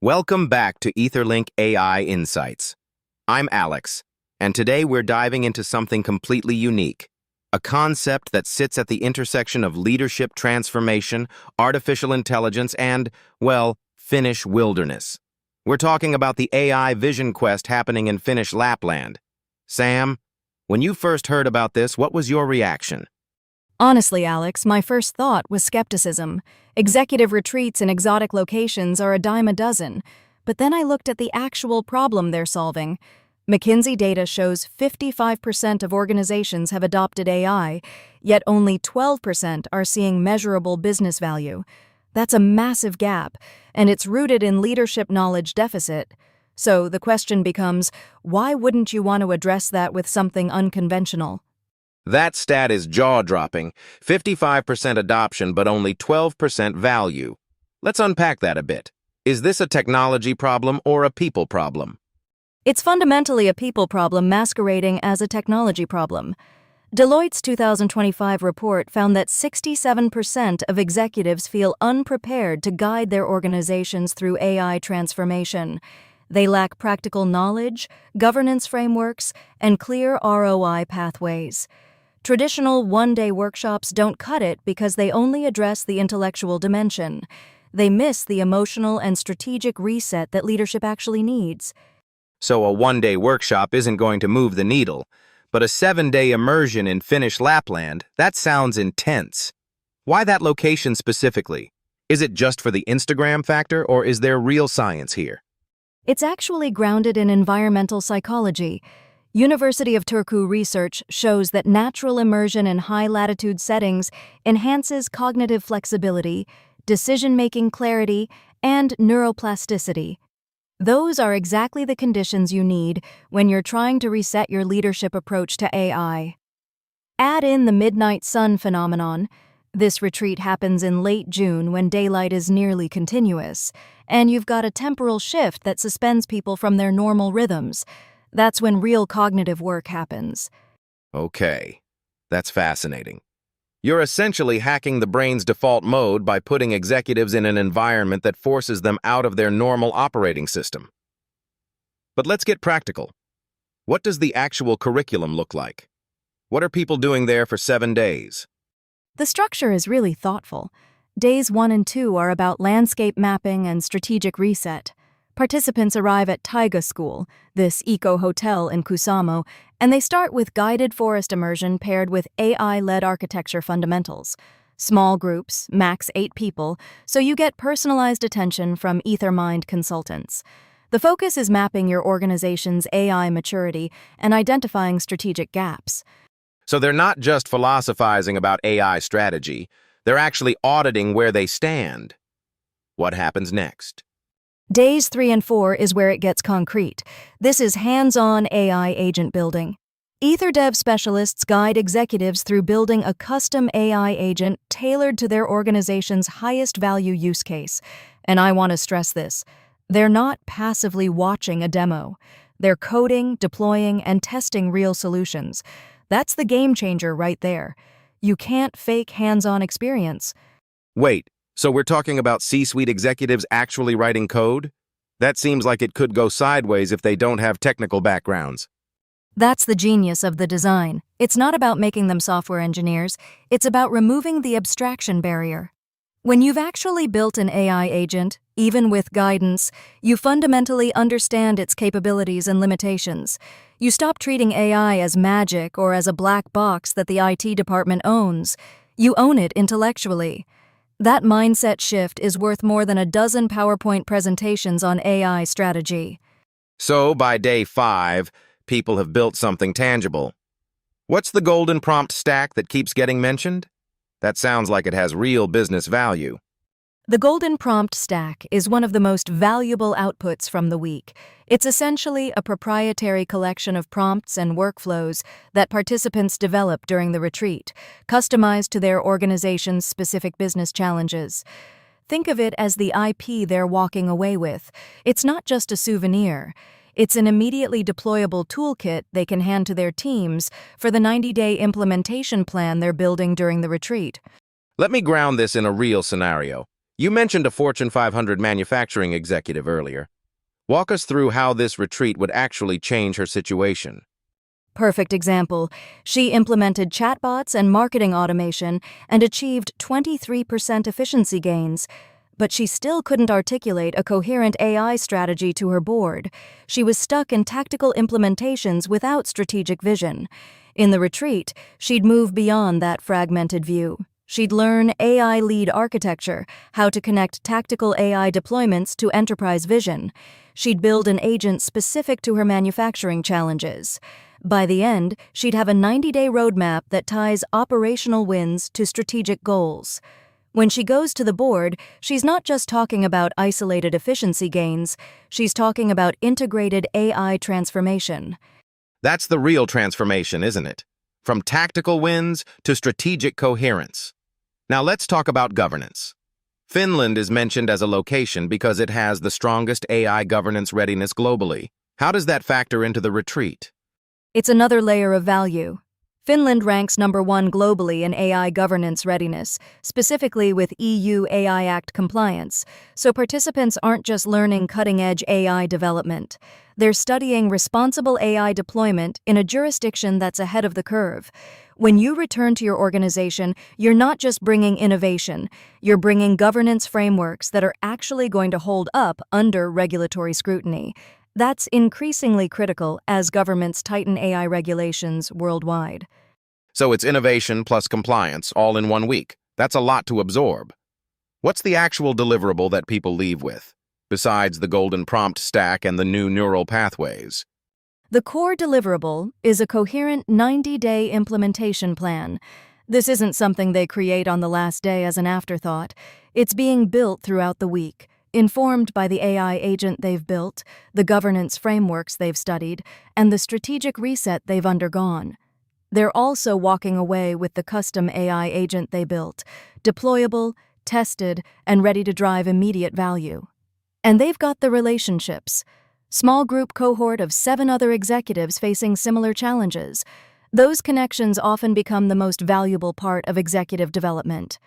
Welcome back to EtherLink AI Insights. I'm Alex, and today we're diving into something completely unique, a concept that sits at the intersection of leadership transformation, artificial intelligence, and, well, Finnish wilderness. We're talking about the AI vision quest happening in Finnish Lapland. Sam, when you first heard about this, what was your reaction? Honestly, Alex, my first thought was skepticism. Executive retreats in exotic locations are a dime a dozen. But then I looked at the actual problem they're solving. McKinsey data shows 55% of organizations have adopted AI, yet only 12% are seeing measurable business value. That's a massive gap, and it's rooted in leadership knowledge deficit. So the question becomes, why wouldn't you want to address that with something unconventional? That stat is jaw-dropping, 55% adoption but only 12% value. Let's unpack that a bit. Is this a technology problem or a people problem? It's fundamentally a people problem masquerading as a technology problem. Deloitte's 2025 report found that 67% of executives feel unprepared to guide their organizations through AI transformation. They lack practical knowledge, governance frameworks, and clear ROI pathways. Traditional one-day workshops don't cut it because they only address the intellectual dimension. They miss the emotional and strategic reset that leadership actually needs. So a one-day workshop isn't going to move the needle, but a 7-day immersion in Finnish Lapland, that sounds intense. Why that location specifically? Is it just for the Instagram factor, or is there real science here? It's actually grounded in environmental psychology. University of Turku research shows that natural immersion in high-latitude settings enhances cognitive flexibility, decision-making clarity, and neuroplasticity. Those are exactly the conditions you need when you're trying to reset your leadership approach to AI. Add in the midnight sun phenomenon. This retreat happens in late June when daylight is nearly continuous, and you've got a temporal shift that suspends people from their normal rhythms. That's when real cognitive work happens. Okay, that's fascinating. You're essentially hacking the brain's default mode by putting executives in an environment that forces them out of their normal operating system. But let's get practical. What does the actual curriculum look like? What are people doing there for 7 days? The structure is really thoughtful. Days 1 and 2 are about landscape mapping and strategic reset. Participants arrive at Taiga School, this eco-hotel in Kusamo, and they start with guided forest immersion paired with AI-led architecture fundamentals. Small groups, max 8 people, so you get personalized attention from EtherMind consultants. The focus is mapping your organization's AI maturity and identifying strategic gaps. So they're not just philosophizing about AI strategy, they're actually auditing where they stand. What happens next? Days 3 and 4 is where it gets concrete. This is hands-on AI agent building. EtherDev specialists guide executives through building a custom AI agent tailored to their organization's highest value use case. And I want to stress this. They're not passively watching a demo. They're coding, deploying, and testing real solutions. That's the game changer right there. You can't fake hands-on experience. Wait, so we're talking about C-suite executives actually writing code? That seems like it could go sideways if they don't have technical backgrounds. That's the genius of the design. It's not about making them software engineers. It's about removing the abstraction barrier. When you've actually built an AI agent, even with guidance, you fundamentally understand its capabilities and limitations. You stop treating AI as magic or as a black box that the IT department owns. You own it intellectually. That mindset shift is worth more than a dozen PowerPoint presentations on AI strategy. So by day 5, people have built something tangible. What's the golden prompt stack that keeps getting mentioned? That sounds like it has real business value. The Golden Prompt Stack is one of the most valuable outputs from the week. It's essentially a proprietary collection of prompts and workflows that participants develop during the retreat, customized to their organization's specific business challenges. Think of it as the IP they're walking away with. It's not just a souvenir. It's an immediately deployable toolkit they can hand to their teams for the 90-day implementation plan they're building during the retreat. Let me ground this in a real scenario. You mentioned a Fortune 500 manufacturing executive earlier. Walk us through how this retreat would actually change her situation. Perfect example. She implemented chatbots and marketing automation and achieved 23% efficiency gains. But she still couldn't articulate a coherent AI strategy to her board. She was stuck in tactical implementations without strategic vision. In the retreat, she'd move beyond that fragmented view. She'd learn AI lead architecture, how to connect tactical AI deployments to enterprise vision. She'd build an agent specific to her manufacturing challenges. By the end, she'd have a 90-day roadmap that ties operational wins to strategic goals. When she goes to the board, she's not just talking about isolated efficiency gains, she's talking about integrated AI transformation. That's the real transformation, isn't it? From tactical wins to strategic coherence. Now let's talk about governance. Finland is mentioned as a location because it has the strongest AI governance readiness globally. How does that factor into the retreat? It's another layer of value. Finland ranks #1 globally in AI governance readiness, specifically with EU AI Act compliance, so participants aren't just learning cutting-edge AI development. They're studying responsible AI deployment in a jurisdiction that's ahead of the curve. When you return to your organization, you're not just bringing innovation, you're bringing governance frameworks that are actually going to hold up under regulatory scrutiny. That's increasingly critical as governments tighten AI regulations worldwide. So it's innovation plus compliance all in 1 week. That's a lot to absorb. What's the actual deliverable that people leave with, besides the golden prompt stack and the new neural pathways? The core deliverable is a coherent 90-day implementation plan. This isn't something they create on the last day as an afterthought. It's being built throughout the week, informed by the AI agent they've built, the governance frameworks they've studied, and the strategic reset they've undergone. They're also walking away with the custom AI agent they built, deployable, tested, and ready to drive immediate value. And they've got the relationships. Small group cohort of 7 other executives facing similar challenges. Those connections often become the most valuable part of executive development.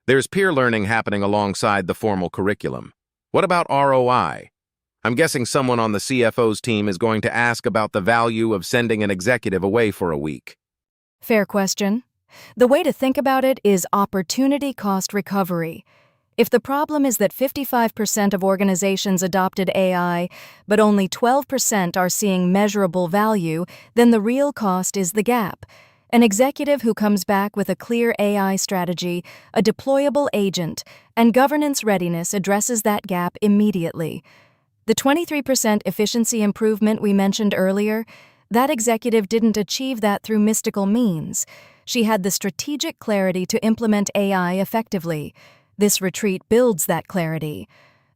There's peer learning happening alongside the formal curriculum. What about ROI? I'm guessing someone on the CFO's team is going to ask about the value of sending an executive away for a week. Fair question. The way to think about it is opportunity cost recovery. If the problem is that 55% of organizations adopted AI, but only 12% are seeing measurable value, then the real cost is the gap. An executive who comes back with a clear AI strategy, a deployable agent, and governance readiness addresses that gap immediately. The 23% efficiency improvement we mentioned earlier, that executive didn't achieve that through mystical means. She had the strategic clarity to implement AI effectively. This retreat builds that clarity.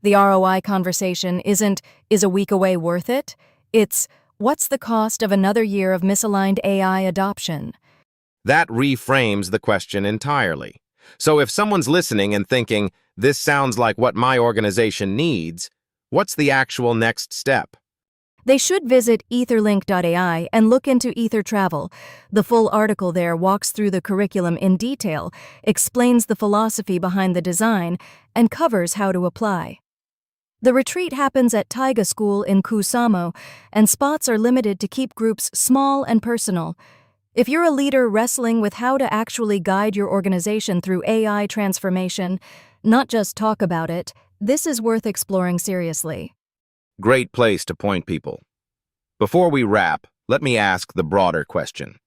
The ROI conversation isn't, is a week away worth it? It's, what's the cost of another year of misaligned AI adoption? That reframes the question entirely. So if someone's listening and thinking, this sounds like what my organization needs, what's the actual next step? They should visit etherlink.ai and look into Ether Travel. The full article there walks through the curriculum in detail, explains the philosophy behind the design, and covers how to apply. The retreat happens at Taiga School in Kuusamo, and spots are limited to keep groups small and personal. If you're a leader wrestling with how to actually guide your organization through AI transformation, not just talk about it, this is worth exploring seriously. Great place to point people. Before we wrap, let me ask the broader question.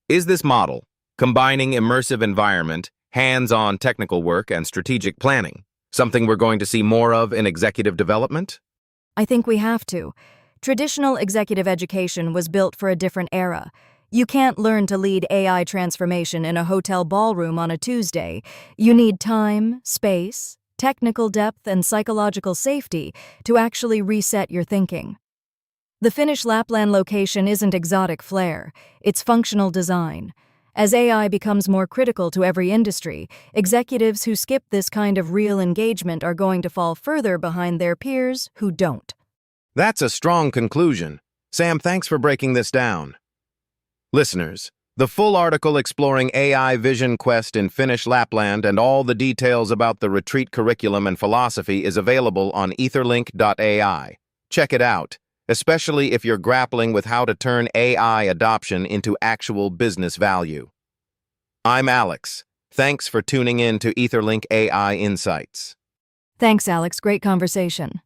Is this model, combining immersive environment, hands-on technical work, and strategic planning, something we're going to see more of in executive development? I think we have to. Traditional executive education was built for a different era. You can't learn to lead AI transformation in a hotel ballroom on a Tuesday. You need time, space, technical depth, and psychological safety to actually reset your thinking. The Finnish Lapland location isn't exotic flair, it's functional design. As AI becomes more critical to every industry, executives who skip this kind of real engagement are going to fall further behind their peers who don't. That's a strong conclusion. Sam, thanks for breaking this down. Listeners, The full article exploring AI Vision Quest in Finnish Lapland and all the details about the retreat curriculum and philosophy is available on etherlink.ai. Check it out, especially if you're grappling with how to turn AI adoption into actual business value. I'm Alex. Thanks for tuning in to EtherLink AI Insights. Thanks, Alex. Great conversation.